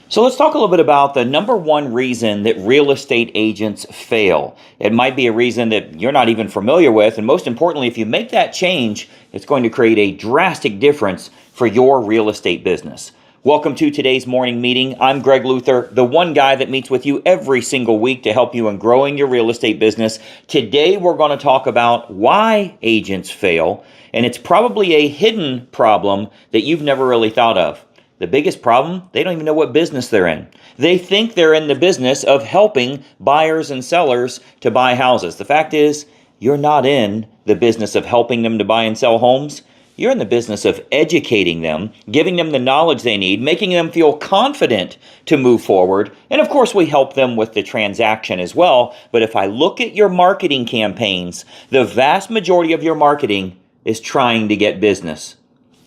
So let's talk a little bit about the number one reason that real estate agents fail. It might be a reason that you're not even familiar with, and most importantly, if you make that change, it's going to create a drastic difference for your real estate business. Welcome to today's morning meeting. I'm Greg Luther, the one guy that meets with you every single week to help you in growing your real estate business. Today, we're going to talk about why agents fail, and it's probably a hidden problem that you've never really thought of. The biggest problem, they don't even know what business they're in. They think they're in the business of helping buyers and sellers to buy houses. The fact is, you're not in the business of helping them to buy and sell homes. You're in the business of educating them, giving them the knowledge they need, making them feel confident to move forward. And of course, we help them with the transaction as well. But if I look at your marketing campaigns, the vast majority of your marketing is trying to get business.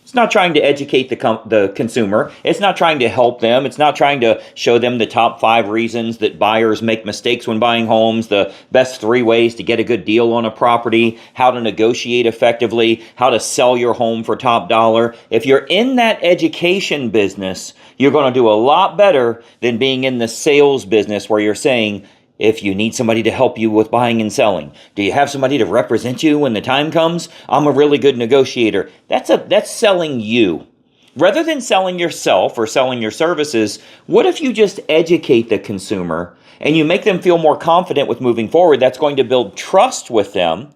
It's not trying to educate the consumer. It's not trying to help them. It's not trying to show them the top 5 reasons that buyers make mistakes when buying homes, the best 3 ways to get a good deal on a property, how to negotiate effectively, how to sell your home for top dollar. If you're in that education business, you're going to do a lot better than being in the sales business where you're saying, if you need somebody to help you with buying and selling, do you have somebody to represent you when the time comes? I'm a really good negotiator. That's selling you. Rather than selling yourself or selling your services, what if you just educate the consumer and you make them feel more confident with moving forward? That's going to build trust with them.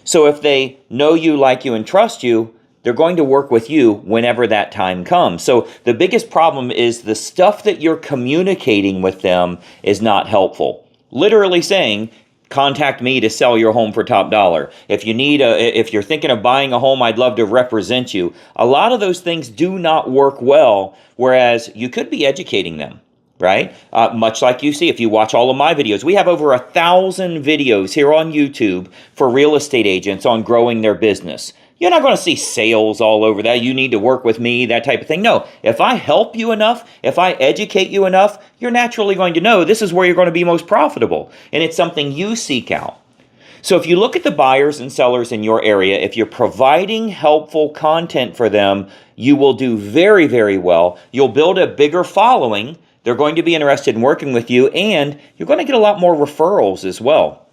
So if they know you, like you, and trust you, they're going to work with you whenever that time comes. So the biggest problem is the stuff that you're communicating with them is not helpful. Literally saying, contact me to sell your home for top dollar. If you're thinking of buying a home, I'd love to represent you. A lot of those things do not work well, whereas you could be educating them, right? Much like you see if you watch all of my videos. We have over 1,000 videos here on YouTube for real estate agents on growing their business. You're not going to see sales all over that. You need to work with me, that type of thing. No, if I help you enough, if I educate you enough, you're naturally going to know this is where you're going to be most profitable. And it's something you seek out. So if you look at the buyers and sellers in your area, if you're providing helpful content for them, you will do very, very well. You'll build a bigger following. They're going to be interested in working with you, and you're going to get a lot more referrals as well.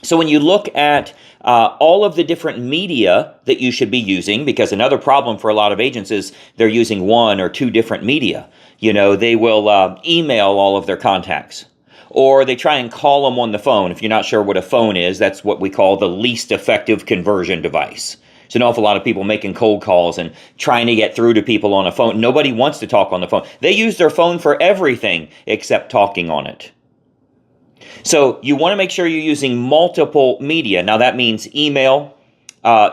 So when you look at all of the different media that you should be using, because another problem for a lot of agents is they're using 1 or 2 different media. You know, they will email all of their contacts, or they try and call them on the phone. If you're not sure what a phone is, that's what we call the least effective conversion device. So an awful lot of people making cold calls and trying to get through to people on a phone. Nobody wants to talk on the phone. They use their phone for everything except talking on it. So you want to make sure you're using multiple media. Now that means email,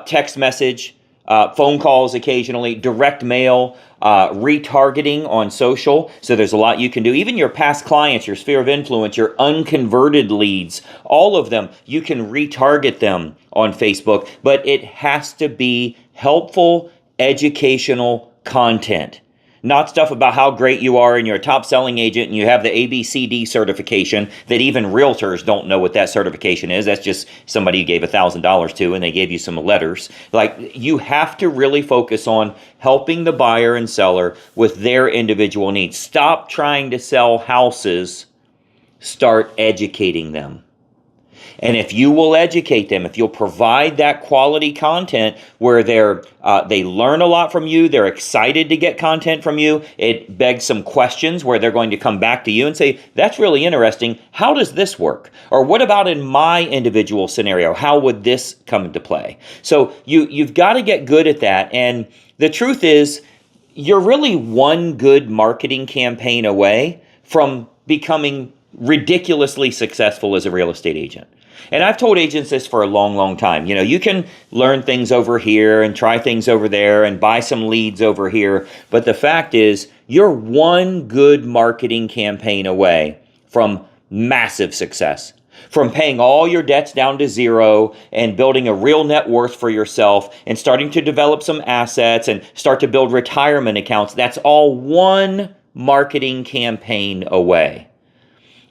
text message, phone calls occasionally, direct mail, retargeting on social. So there's a lot you can do. Even your past clients, your sphere of influence, your unconverted leads, all of them, you can retarget them on Facebook. But it has to be helpful, educational content. Not stuff about how great you are and you're a top selling agent and you have the ABCD certification that even realtors don't know what that certification is. That's just somebody you gave $1,000 to and they gave you some letters. Like, you have to really focus on helping the buyer and seller with their individual needs. Stop trying to sell houses. Start educating them. And if you will educate them, if you'll provide that quality content where they learn a lot from you, they're excited to get content from you, it begs some questions where they're going to come back to you and say, that's really interesting. How does this work? Or what about in my individual scenario? How would this come into play? So you've got to get good at that. And the truth is, you're really one good marketing campaign away from becoming ridiculously successful as a real estate agent. And I've told agents this for a long, long time. You know, you can learn things over here and try things over there and buy some leads over here. But the fact is, you're one good marketing campaign away from massive success, from paying all your debts down to zero and building a real net worth for yourself and starting to develop some assets and start to build retirement accounts. That's all one marketing campaign away.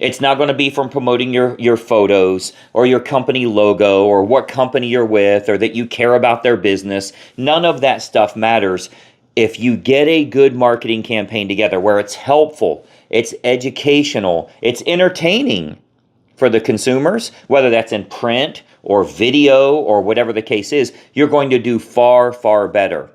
It's not going to be from promoting your photos or your company logo or what company you're with or that you care about their business. None of that stuff matters. if you get a good marketing campaign together where it's helpful, it's educational, it's entertaining for the consumers, whether that's in print or video or whatever the case is, you're going to do far, far better.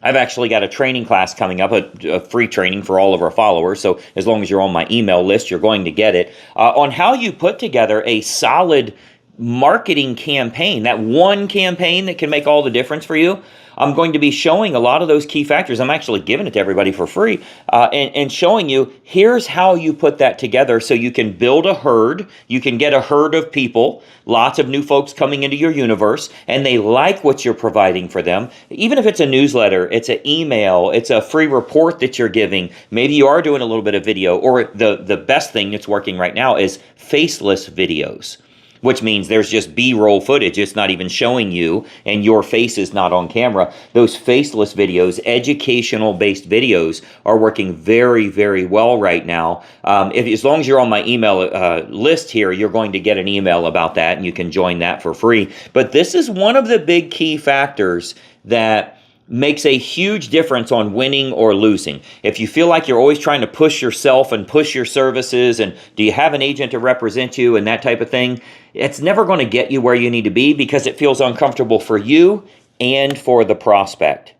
I've actually got a training class coming up, a free training for all of our followers. So as long as you're on my email list, you're going to get it, on how you put together a solid marketing campaign, that one campaign that can make all the difference for you. I'm going to be showing a lot of those key factors. I'm actually giving it to everybody for free, and showing you, here's how you put that together so you can build a herd. You can get a herd of people, lots of new folks coming into your universe, and they like what you're providing for them. Even if it's a newsletter, it's an email, it's a free report that you're giving. Maybe you are doing a little bit of video, or the best thing that's working right now is faceless videos, which means there's just B-roll footage. It's not even showing you, and your face is not on camera. Those faceless videos, educational-based videos, are working very, very well right now. As long as you're on my email list here, you're going to get an email about that, and you can join that for free. But this is one of the big key factors that makes a huge difference on winning or losing. If you feel like you're always trying to push yourself and push your services, and do you have an agent to represent you and that type of thing, it's never going to get you where you need to be because it feels uncomfortable for you and for the prospect.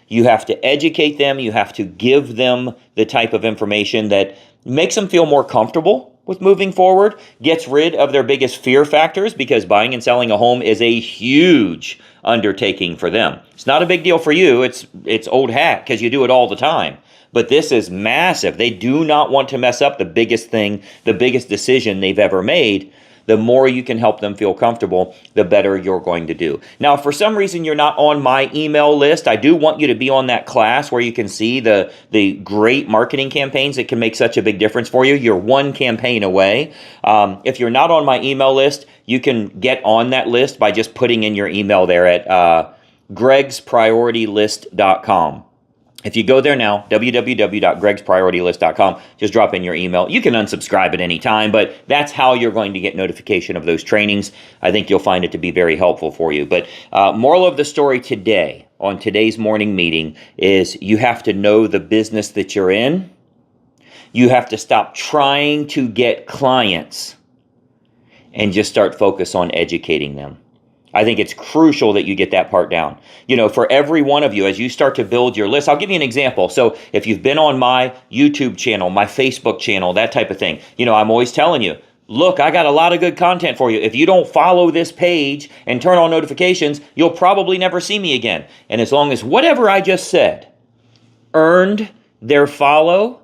You have to educate them. You have to give them the type of information that makes them feel more comfortable with moving forward, gets rid of their biggest fear factors, because buying and selling a home is a huge undertaking for them. It's not a big deal for you. It's old hat because you do it all the time. But this is massive. They do not want to mess up the biggest thing, the biggest decision they've ever made. The more you can help them feel comfortable, the better you're going to do. Now, if for some reason you're not on my email list, I do want you to be on that class where you can see the great marketing campaigns that can make such a big difference for you. You're one campaign away. If you're not on my email list, you can get on that list by just putting in your email there at gregsprioritylist.com. If you go there now, www.gregsprioritylist.com, just drop in your email. You can unsubscribe at any time, but that's how you're going to get notification of those trainings. I think you'll find it to be very helpful for you. But moral of the story today, on today's morning meeting, is you have to know the business that you're in. You have to stop trying to get clients and just start focus on educating them. I think it's crucial that you get that part down. You know, for every one of you, as you start to build your list, I'll give you an example. So if you've been on my YouTube channel, my Facebook channel, that type of thing, you know, I'm always telling you, look, I got a lot of good content for you. If you don't follow this page and turn on notifications, you'll probably never see me again. And as long as whatever I just said earned their follow,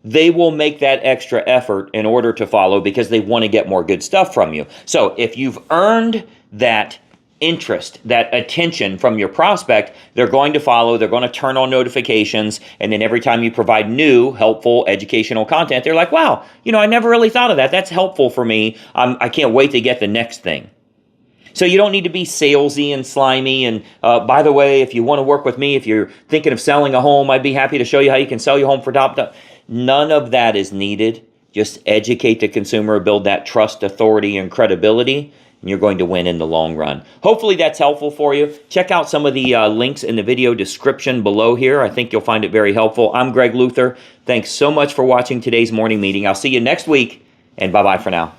they will make that extra effort in order to follow because they want to get more good stuff from you. So if you've earned that interest, that attention from your prospect, they're going to follow, they're going to turn on notifications, and then every time you provide new, helpful, educational content, they're like, wow, you know, I never really thought of that. That's helpful for me. I can't wait to get the next thing. So you don't need to be salesy and slimy. And by the way, if you want to work with me, if you're thinking of selling a home, I'd be happy to show you how you can sell your home for top. None of that is needed. Just educate the consumer, build that trust, authority, and credibility, and you're going to win in the long run. Hopefully that's helpful for you. Check out some of the links in the video description below here. I think you'll find it very helpful. I'm Greg Luther. Thanks so much for watching today's morning meeting. I'll see you next week, and bye-bye for now.